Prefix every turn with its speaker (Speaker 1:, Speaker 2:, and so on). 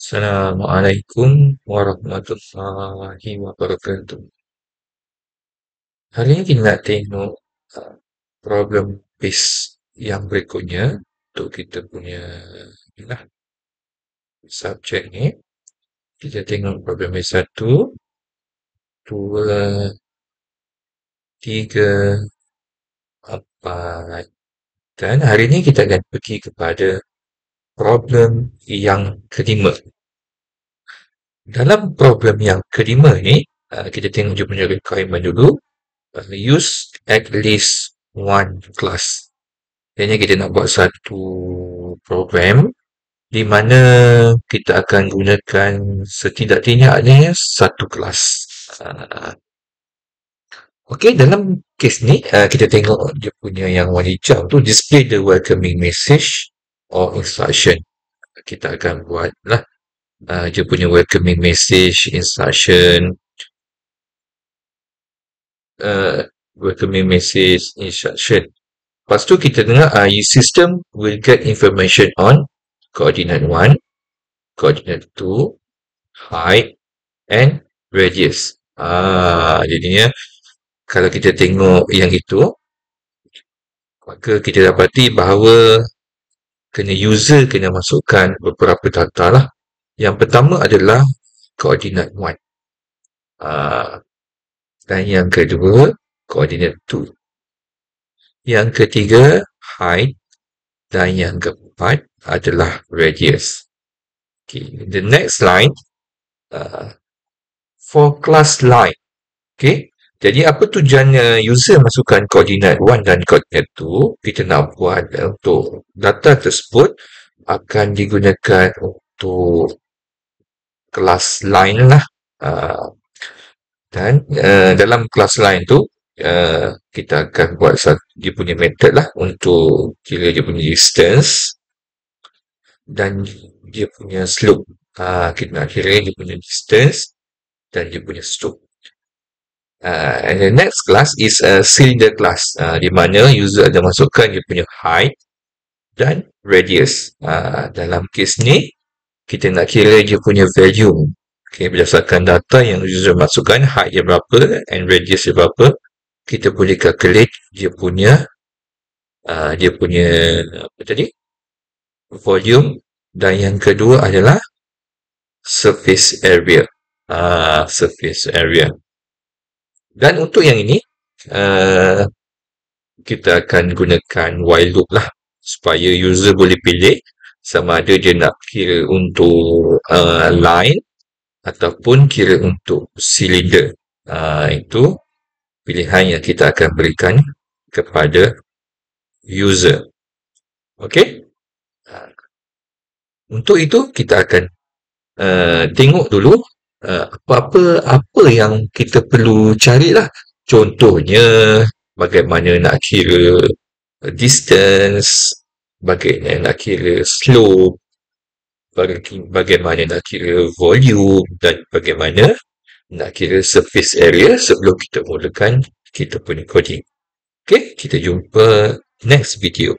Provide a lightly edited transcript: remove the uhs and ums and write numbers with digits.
Speaker 1: Assalamualaikum warahmatullahi wabarakatuh. Hari ini kita nak tengok problem base yang berikutnya untuk kita punya inilah, subjek ni. Kita tengok problem base 1, 2, 3, 4. Dan hari ini kita akan pergi kepada problem yang kelima. Dalam problem yang kelima ni, kita tengok dia punya requirement dulu. Use at least one class. Jadi kita nak buat satu program di mana kita akan gunakan setidak-tidaknya satu kelas. Okey, dalam kes ni kita tengok dia punya yang warna hijau tu, display the welcoming message or instruction. Kita akan buat lah dia punya welcoming message, instruction, welcoming message, instruction. Lepas tu kita dengar your system will get information on coordinate 1, coordinate 2, height and radius. Jadinya kalau kita tengok yang itu, maka kita dapati bahawa user kena masukkan beberapa data lah. Yang pertama adalah coordinate 1. Dan yang kedua, coordinate 2. Yang ketiga, height. Dan yang keempat adalah radius. Okay. The next line, for class line. Okay. Jadi apa tujuan user masukkan coordinate 1 dan coordinate 2? Kita nak buat untuk data tersebut akan digunakan untuk kelas line lah. Dan dalam kelas line tu kita akan buat dia punya method lah untuk kira dia punya distance dan dia punya slope. Kita nak kira dia punya distance dan dia punya slope. And the next class is a cylinder class, di mana user ada masukkan dia punya height dan radius. Dalam kes ni kita nak kira dia punya value. Okay, berdasarkan data yang user masukkan, height dia berapa and radius dia berapa, kita boleh calculate dia punya apa tadi, volume. Dan yang kedua adalah surface area. Surface area. Dan untuk yang ini kita akan gunakan while loop lah, supaya user boleh pilih sama ada dia nak kira untuk line ataupun kira untuk silinder. Itu pilihan yang kita akan berikan kepada user. Okey. Untuk itu kita akan tengok dulu apa yang kita perlu carilah. Contohnya bagaimana nak kira distance, bagaimana nak kira slope, bagaimana nak kira volume dan bagaimana nak kira surface area sebelum kita mulakan kita punya coding. Okay, kita jumpa next video.